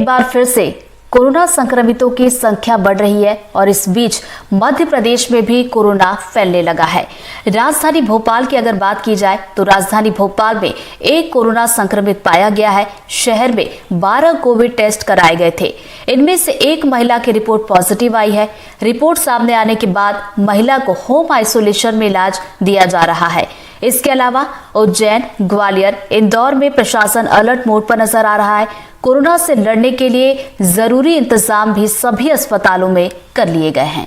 एक बार फिर से कोरोना संक्रमितों की संख्या बढ़ रही है और इस बीच मध्य प्रदेश में भी कोरोना फैलने लगा है। राजधानी भोपाल की अगर बात की जाए तो राजधानी भोपाल में एक कोरोना संक्रमित पाया गया है। शहर में 12 कोविड टेस्ट कराए गए थे। इनमें से एक महिला की रिपोर्ट पॉजिटिव आई है। रिपोर्ट सामने आने के बाद महिला को होम आइसोलेशन में इलाज दिया जा रहा है। इसके अलावा उज्जैन, ग्वालियर, इंदौर में प्रशासन अलर्ट मोड पर नजर आ रहा है। कोरोना से लड़ने के लिए जरूरी इंतजाम भी सभी अस्पतालों में कर लिए गए हैं।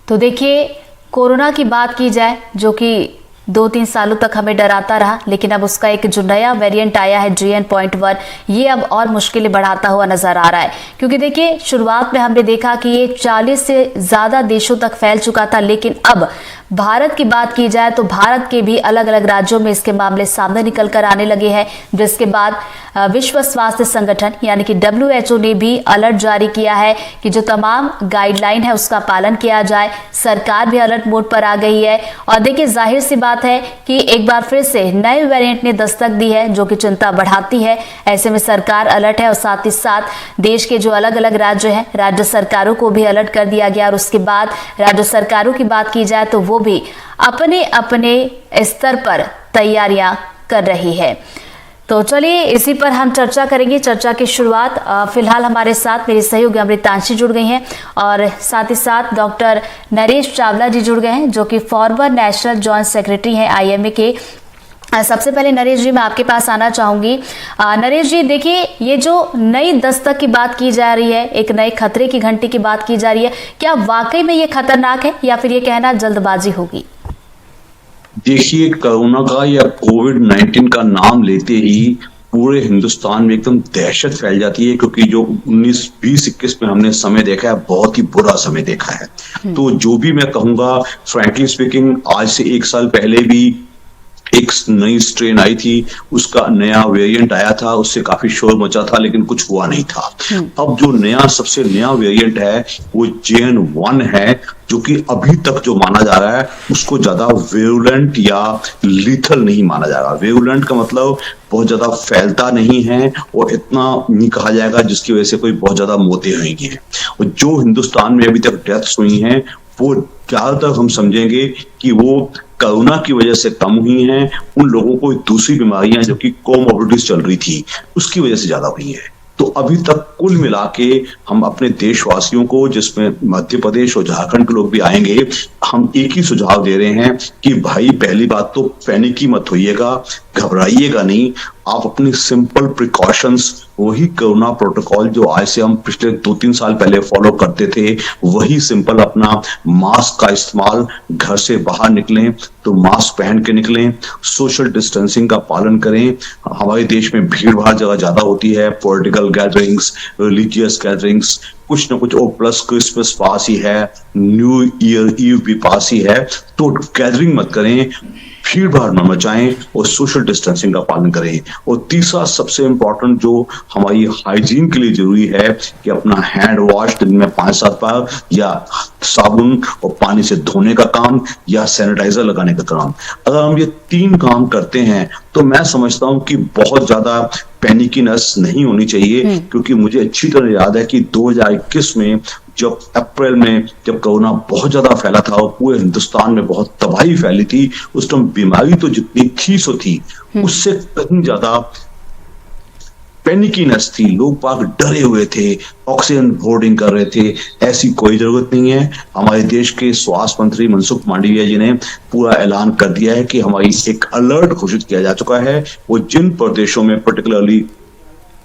तो देखिए, कोरोना की बात की जाए जो कि 2-3 सालों तक हमें डराता रहा, लेकिन अब उसका एक जो नया वेरिएंट आया है JN.1, ये अब और मुश्किलें बढ़ाता हुआ नजर आ रहा है। क्योंकि देखिए, शुरुआत में हमने देखा कि ये 40 से ज्यादा देशों तक फैल चुका था, लेकिन अब भारत की बात की जाए तो भारत के भी अलग अलग राज्यों में इसके मामले सामने निकल कर आने लगे हैं, जिसके बाद विश्व स्वास्थ्य संगठन यानी कि WHO ने भी अलर्ट जारी किया है कि जो तमाम गाइडलाइन है उसका पालन किया जाए। सरकार भी अलर्ट मोड पर आ गई है और देखिए, जाहिर सी बात है कि एक बार फिर से नए वेरिएंट ने दस्तक दी है जो कि चिंता बढ़ाती है। ऐसे में सरकार अलर्ट है और साथ ही साथ देश के जो अलग अलग राज्य हैं, राज्य सरकारों को भी अलर्ट कर दिया गया। और उसके बाद राज्य सरकारों की बात की जाए तो वो भी अपने अपने स्तर पर तैयारियां कर रही है। तो चलिए, इसी पर हम चर्चा करेंगे। चर्चा की शुरुआत फिलहाल हमारे साथ मेरी सहयोगी अमृतांशी जुड़ गई हैं और साथ ही साथ डॉक्टर नरेश चावला जी जुड़ गए हैं जो कि फॉर्मर नेशनल जॉइंट सेक्रेटरी हैं IMA के। सबसे पहले नरेश जी, मैं आपके पास आना चाहूंगी। नरेश जी, देखिए, ये जो नई दस्तक की बात की जा रही है, एक नए खतरे की घंटी की बात की जा रही है, क्या वाकई में ये खतरनाक है या फिर ये कहना जल्दबाजी होगी? देखिए, कोरोना का या कोविड-19 का नाम लेते ही पूरे हिंदुस्तान में एकदम दहशत फैल जाती है, क्योंकि जो 19, 20, 21 में हमने समय देखा है, बहुत ही बुरा समय देखा है। तो जो भी मैं कहूंगा, फ्रैंकली स्पीकिंग, आज से 1 साल पहले भी एक नई स्ट्रेन आई थी, उसका नया वेरिएंट आया था, उससे काफी शोर मचा था, लेकिन कुछ हुआ नहीं था। अब जो सबसे नया वेरिएंट है वो JN.1 है, जो कि अभी तक जो माना जा रहा है उसको ज्यादा वेरुलेंट या लीथल नहीं माना जा रहा। वेरुलेंट का मतलब बहुत ज्यादा फैलता नहीं है और इतना नहीं कहा जाएगा जिसकी वजह से कोई बहुत ज्यादा मौतें हुई हैं। और जो हिंदुस्तान में अभी तक डेथ्स हुई हैं वो ज्यादातर हम समझेंगे कि वो कोरोना की वजह से कम हुई हैं। उन लोगों को दूसरी बीमारियां जो कि कोमोर्बिडिटीज चल रही थी उसकी वजह से ज्यादा हुई है। तो अभी तक कुल मिला के हम अपने देशवासियों को, जिसमें मध्य प्रदेश और झारखंड के लोग भी आएंगे, हम एक ही सुझाव दे रहे हैं कि भाई, पहली बात तो पैनिक ही मत होइएगा, घबराइएगा नहीं। आप अपनी सिंपल प्रिकॉशंस, वही कोरोना प्रोटोकॉल जो आज से हम पिछले 2-3 साल पहले फॉलो करते थे, वही सिंपल अपना मास्क का इस्तेमाल, घर से बाहर निकलें तो मास्क पहन के निकलें, सोशल डिस्टेंसिंग का पालन करें। हमारे देश में भीड़ भाड़ जगह ज्यादा होती है, पॉलिटिकल गैदरिंग्स, रिलीजियस गैदरिंग्स, कुछ ना कुछ, और प्लस क्रिसमस पास ही है, न्यू ईयर ईव भी पास ही है, तो गैदरिंग मत करें, भीड़ भाड़ न मचाएं और सोशल डिस्टेंसिंग का पालन करें। और तीसरा सबसे इंपॉर्टेंट जो हमारी हाइजीन के लिए जरूरी है कि अपना हैंड वॉश दिन में 5-7 बार, या साबुन और पानी से धोने का काम, या सैनिटाइजर लगाने का काम। अगर हम ये 3 काम करते हैं तो मैं समझता हूं कि बहुत ज्यादा पैनिकीनेस नहीं होनी चाहिए। क्योंकि मुझे अच्छी तरह याद है कि 2021 में जब अप्रैल में जब कोरोना बहुत ज्यादा फैला था और पूरे हिंदुस्तान में बहुत तबाही फैली थी, उस टाइम बीमारी तो जितनी थी सो थी, उससे कहीं ज्यादा पैनिकीनेस थी। लोग बाग डरे हुए थे, ऑक्सीजन होर्डिंग कर रहे थे। ऐसी कोई जरूरत नहीं है। हमारे देश के स्वास्थ्य मंत्री मनसुख मांडविया जी ने पूरा ऐलान कर दिया है कि हमारी एक अलर्ट घोषित किया जा चुका है। वो जिन प्रदेशों में, पर्टिकुलरली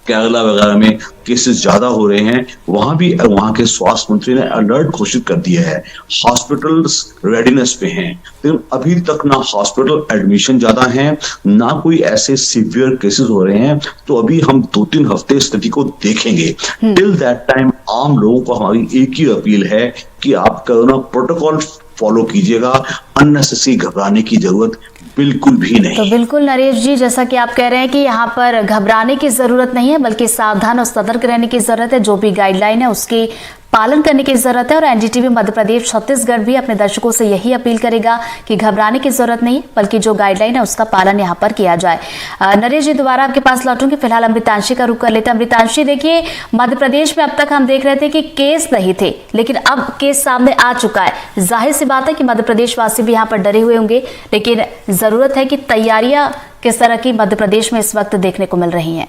केरला वगैरह में केसेस ज्यादा हो रहे हैं, वहां भी वहां के स्वास्थ्य मंत्री ने अलर्ट घोषित कर दिया है। हॉस्पिटल्स रेडीनेस पे हैं, लेकिन अभी तक ना हॉस्पिटल एडमिशन ज्यादा है, ना कोई ऐसे सीवियर केसेस हो रहे हैं। तो अभी हम 2-3 हफ्ते स्थिति को देखेंगे। टिल दैट टाइम आम लोगों को हमारी एक ही अपील है कि आप कोरोना प्रोटोकॉल फॉलो कीजिएगा। अननेसेसरी घबराने की जरूरत बिल्कुल भी नहीं। तो बिल्कुल नरेश जी, जैसा कि आप कह रहे हैं कि यहाँ पर घबराने की जरूरत नहीं है, बल्कि सावधान और सतर्क रहने की जरूरत है। जो भी गाइडलाइन है उसकी पालन करने की जरूरत है। और एनडीटीवी मध्य प्रदेश छत्तीसगढ़ भी अपने दर्शकों से यही अपील करेगा कि घबराने की जरूरत नहीं, बल्कि जो गाइडलाइन है उसका पालन यहाँ पर किया जाए। नरेश जी, दोबारा आपके पास लौटूंगी, फिलहाल अमृतांशी का रुख कर लेते हैं। अमृतांशी, देखिए मध्य प्रदेश में अब तक हम देख रहे थे कि केस नहीं थे, लेकिन अब केस सामने आ चुका है। जाहिर सी बात है कि मध्य प्रदेश वासी भी यहाँ पर डरे हुए होंगे, लेकिन जरूरत है कि तैयारियां किस तरह की मध्य प्रदेश में इस वक्त देखने को मिल रही हैं।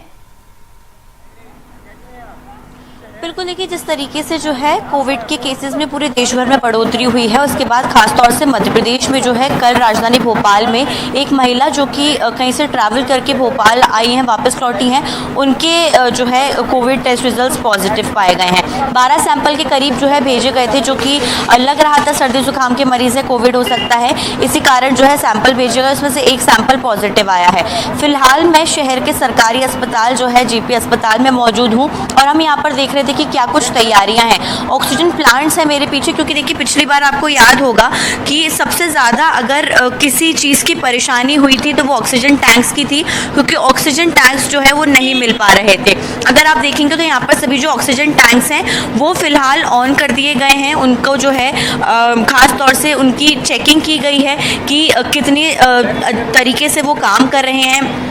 बिल्कुल, देखिए जिस तरीके से जो है कोविड के केसेस में पूरे देश भर में बढ़ोतरी हुई है, उसके बाद खासतौर से मध्य प्रदेश में जो है कल राजधानी भोपाल में एक महिला जो कि कहीं से ट्रैवल करके भोपाल आई हैं, वापस लौटी हैं, उनके जो है कोविड टेस्ट रिजल्ट्स पॉजिटिव पाए गए हैं। 12 सैंपल के करीब जो है भेजे गए थे, जो कि लग रहा था सर्दी जुकाम के मरीज है, कोविड हो सकता है, इसी कारण जो है सैंपल भेजे गए, उसमें से एक सैंपल पॉजिटिव आया है। फिलहाल मैं शहर के सरकारी अस्पताल जो है जेपी अस्पताल में मौजूद हूँ और हम यहाँ पर देख रहे थे कि क्या कुछ तैयारियां हैं। ऑक्सीजन प्लांट्स है मेरे पीछे, क्योंकि देखिए पिछली बार आपको याद होगा कि सबसे ज़्यादा अगर किसी चीज़ की परेशानी हुई थी तो वो ऑक्सीजन टैंक्स की थी, क्योंकि ऑक्सीजन टैंक्स जो है वो नहीं मिल पा रहे थे। अगर आप देखेंगे तो यहाँ पर सभी जो ऑक्सीजन टैंक्स हैं वो फिलहाल ऑन कर दिए गए हैं। उनको जो है खास तौर से उनकी चेकिंग की गई है कि कितने तरीके से वो काम कर रहे हैं,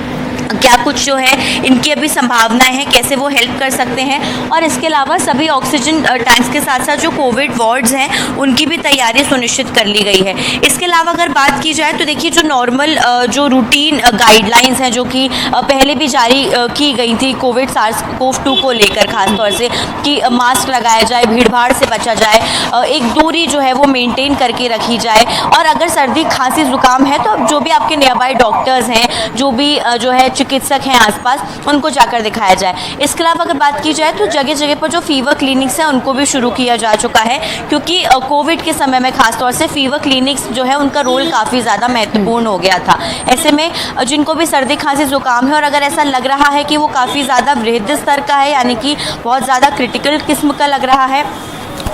क्या कुछ जो है इनकी अभी संभावनाएं हैं, कैसे वो हेल्प कर सकते हैं। और इसके अलावा सभी ऑक्सीजन टैंक्स के साथ साथ जो कोविड वार्ड्स हैं उनकी भी तैयारी सुनिश्चित कर ली गई है। इसके अलावा अगर बात की जाए तो देखिए जो नॉर्मल जो रूटीन गाइडलाइंस हैं जो कि पहले भी जारी की गई थी कोविड SARS-CoV-2 को लेकर, खासतौर से कि मास्क लगाया जाए, भीड़ भाड़ से बचा जाए, एक दूरी जो है वो मेंटेन करके रखी जाए, और अगर सर्दी खांसी जुकाम है तो जो भी आपके नियर बाय डॉक्टर्स हैं, जो भी जो है चिकित्सक हैं आसपास, उनको जाकर दिखाया जाए। इसके अलावा अगर बात की जाए तो जगह जगह पर जो फीवर क्लिनिक्स हैं उनको भी शुरू किया जा चुका है, क्योंकि कोविड के समय में खासतौर से फीवर क्लिनिक्स जो है उनका रोल काफ़ी ज़्यादा महत्वपूर्ण हो गया था। ऐसे में जिनको भी सर्दी खांसी जुकाम है और अगर ऐसा लग रहा है कि वो काफ़ी ज़्यादा वृहद स्तर का है, यानी कि बहुत ज़्यादा क्रिटिकल किस्म का लग रहा है,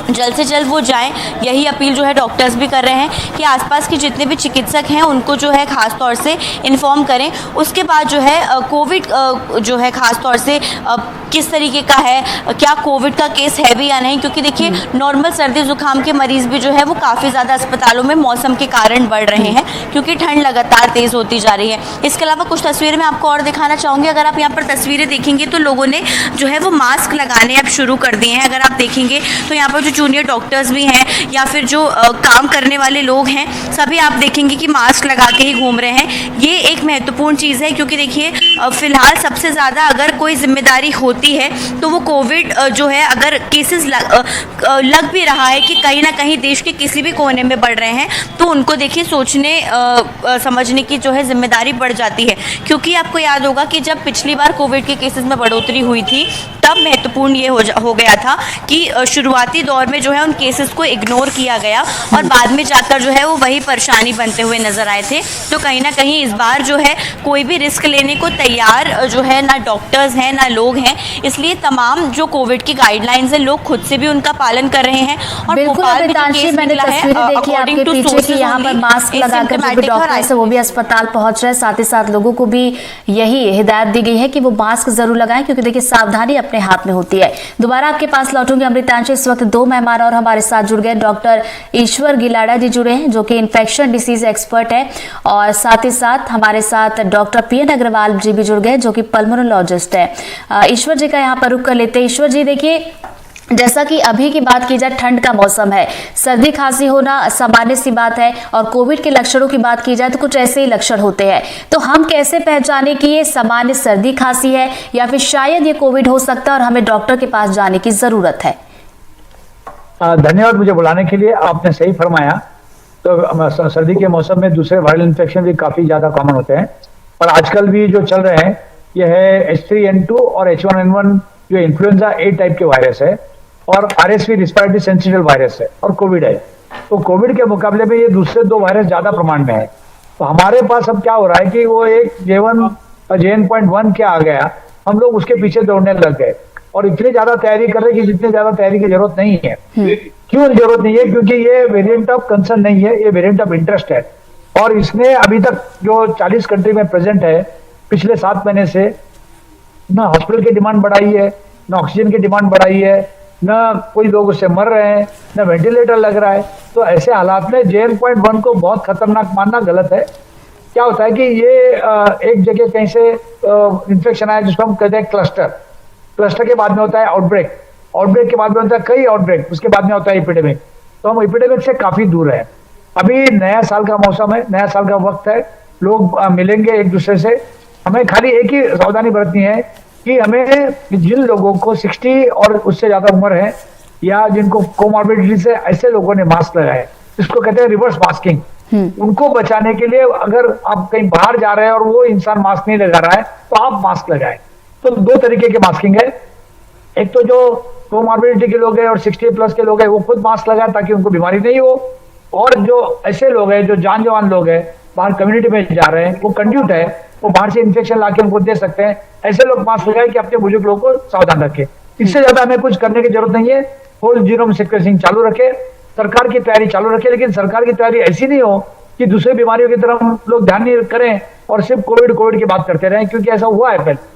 जल्द से जल्द वो जाएं। यही अपील जो है डॉक्टर्स भी कर रहे हैं कि आसपास के जितने भी चिकित्सक हैं उनको जो है ख़ास तौर से इन्फॉर्म करें। उसके बाद जो है कोविड जो है ख़ास तौर से किस तरीके का है, क्या कोविड का केस है भी या नहीं, क्योंकि देखिए नॉर्मल सर्दी जुकाम के मरीज भी जो है वो काफ़ी ज़्यादा अस्पतालों में मौसम के कारण बढ़ रहे हैं, क्योंकि ठंड लगातार तेज़ होती जा रही है। इसके अलावा कुछ तस्वीरें मैं आपको और दिखाना चाहूँगी। अगर आप यहाँ पर तस्वीरें देखेंगे तो लोगों ने जो है वो मास्क लगाने अब शुरू कर दिए हैं। अगर आप देखेंगे तो यहाँ पर जो जूनियर डॉक्टर्स भी हैं या फिर जो काम करने वाले लोग हैं, सभी आप देखेंगे कि मास्क लगा के ही घूम रहे हैं। ये एक महत्वपूर्ण चीज़ है, क्योंकि देखिए फिलहाल सबसे ज़्यादा अगर कोई जिम्मेदारी होती है तो वो कोविड जो है अगर केसेस लग भी रहा है कि कहीं ना कहीं देश के किसी भी कोने में बढ़ रहे हैं, तो उनको देखिए सोचने समझने की जो है जिम्मेदारी बढ़ जाती है। क्योंकि आपको याद होगा कि जब पिछली बार कोविड के केसेस में बढ़ोतरी हुई थी तब महत्वपूर्ण ये हो गया था कि शुरुआती दौर में जो है उन केसेस को इग्नोर किया गया और बाद में जाकर जो है वो वही परेशानी बनते हुए नजर आए थे। तो कहीं ना कहीं इस बार जो है कोई भी रिस्क लेने को तैयार जो है ना डॉक्टर्स हैं ना लोग हैं, इसलिए तमाम जो कोविड की गाइडलाइंस है लोग खुद से भी उनका पालन कर रहे हैं। और भोपाल में जो केस निकला है अकॉर्डिंग टू सोर्सेस यहाँ पर मास्क लगाकर जो भी डॉक्टर्स है वो भी अस्पताल पहुंच रहे हैं। साथ ही साथ लोगों को भी यही हिदायत दी गई है कि वो मास्क जरूर लगाएं, क्योंकि देखिए सावधानी अपने हाथ में होती है। दोबारा आपके पास लौटूंगी अमृतांशी। इस वक्त दो मेहमान और हमारे साथ जुड़ गए। डॉक्टर ईश्वर गिलाड़ा जी जुड़े हैं जो कि इन्फेक्शन डिसीज एक्सपर्ट है, और साथ ही साथ हमारे साथ डॉक्टर PN अग्रवाल जी भी जुड़ गए जो कि पल्मोनोलॉजिस्ट है। ईश्वर जी का यहाँ पर रुक कर लेते हैं। ईश्वर जी, देखिए जैसा कि अभी की बात की जाए, ठंड का मौसम है, सर्दी खांसी होना सामान्य सी बात है, और कोविड के लक्षणों की बात की जाए तो कुछ ऐसे ही लक्षण होते हैं। तो हम कैसे पहचाने कि ये सामान्य सर्दी खांसी है या फिर शायद ये कोविड हो सकता है और हमें डॉक्टर के पास जाने की जरूरत है? धन्यवाद मुझे बुलाने के लिए। आपने सही फरमाया। तो सर्दी के मौसम में दूसरे वायरल इन्फेक्शन भी काफी ज्यादा कॉमन होते हैं, और आजकल भी जो चल रहे हैं ये है H3N2 और H1N1 जो इन्फ्लुएंजा A टाइप के वायरस है, और RSV रिस्पिरेटरी सिंसिटिव वायरस है, और कोविड है। तो कोविड के मुकाबले में ये दूसरे दो वायरस ज्यादा प्रमाण में है। तो हमारे पास अब क्या हो रहा है कि वो एक JN.1 क्या आ गया, हम लोग उसके पीछे दौड़ने लग गए और इतनी ज्यादा तैयारी कर रहे हैं कि जितनी ज्यादा तैयारी की जरूरत नहीं है। क्यों जरूरत नहीं है? क्योंकि ये वेरिएंट ऑफ कंसर्न नहीं है, ये वेरिएंट ऑफ इंटरेस्ट है। और इसने अभी तक जो 40 कंट्री में प्रेजेंट है, पिछले 7 महीने से ना हॉस्पिटल की डिमांड बढ़ाई है, ना ऑक्सीजन की डिमांड बढ़ाई है, ना कोई लोग उससे मर रहे हैं, ना वेंटिलेटर लग रहा है। तो ऐसे हालात में JN.1 को बहुत खतरनाक मानना गलत है। क्या होता है कि ये एक जगह कहीं से इन्फेक्शन आया जिसको हम कहते हैं क्लस्टर के बाद में होता है आउटब्रेक के बाद में होता है कई आउटब्रेक, उसके बाद में होता है एपिडेमिक। तो हम एपिडेमिक से काफी दूर है। अभी नया साल का मौसम है, नया साल का वक्त है, लोग मिलेंगे एक दूसरे से। हमें खाली एक ही सावधानी बरतनी है कि हमें जिन लोगों को 60 और उससे ज्यादा उम्र है या जिनको कोमॉर्बिडिटी से, ऐसे लोगों ने मास्क लगाए, इसको कहते हैं रिवर्स मास्किंग। उनको बचाने के लिए अगर आप कहीं बाहर जा रहे हैं और वो इंसान मास्क नहीं लगा रहा है तो आप मास्क लगाएं। तो 2 तरीके के मास्किंग है। एक तो जो कोमॉर्बिडिटी के लोग हैं और 60 प्लस के लोग हैं वो खुद मास्क लगाए ताकि उनको बीमारी नहीं हो, और जो ऐसे लोग हैं जो जान जवान लोग हैं बाहर कम्युनिटी में जा रहे हैं, वो कंड्यूट है, वो बाहर से इन्फेक्शन लाके उनको दे सकते हैं, ऐसे लोग मास्क लगाए कि अपने बुजुर्ग लोगों को सावधान रखें। इससे ज्यादा हमें कुछ करने की जरूरत नहीं है। होल जीनोम सीक्वेंसिंग चालू रखे, सरकार की तैयारी चालू रखे, लेकिन सरकार की तैयारी ऐसी नहीं हो कि दूसरी बीमारियों की तरफ हम लोग ध्यान नहीं करें और सिर्फ कोविड की बात करते रहें, क्योंकि ऐसा हुआ है पहले।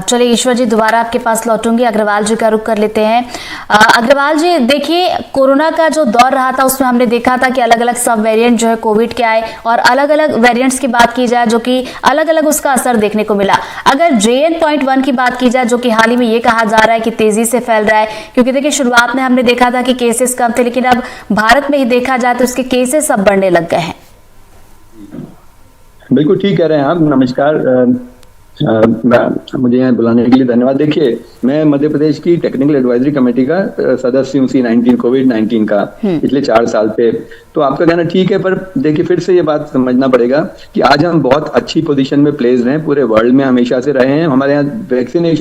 चलिए ईश्वर जी, दोबारा आपके पास लौटूंगी। अग्रवाल जी का रुख कर लेते हैं। अग्रवाल जी, देखिए कोरोना का जो दौर रहा था उसमें हमने देखा था कि अलग अलग सब वेरिएंट जो है कोविड के आए, और अलग अलग वेरिएंट्स की बात की जाए जो कि अलग अलग उसका असर देखने को मिला। अगर JN.1 की बात की जाए जो कि हाल ही में ये कहा जा रहा है कि तेजी से फैल रहा है, क्योंकि देखिए शुरुआत में हमने देखा था कि केसेस कम थे, लेकिन अब भारत में ही देखा जाए तो उसके केसेस अब बढ़ने लग गए हैं। बिल्कुल ठीक कह रहे हैं आप। नमस्कार, मुझे यहाँ बुलाने के लिए धन्यवाद। देखिए, मैं मध्य प्रदेश की टेक्निकल एडवाइजरी कमेटी का सदस्य हूँ कोविड-19 का पिछले 4 साल से। तो आपका कहना ठीक है, पर देखिए फिर से ये बात समझना पड़ेगा कि आज हम बहुत अच्छी पोजीशन में प्लेस्ड हैं, पूरे वर्ल्ड में हमेशा से रहे हैं। हमारे यहाँ वैक्सीनेशन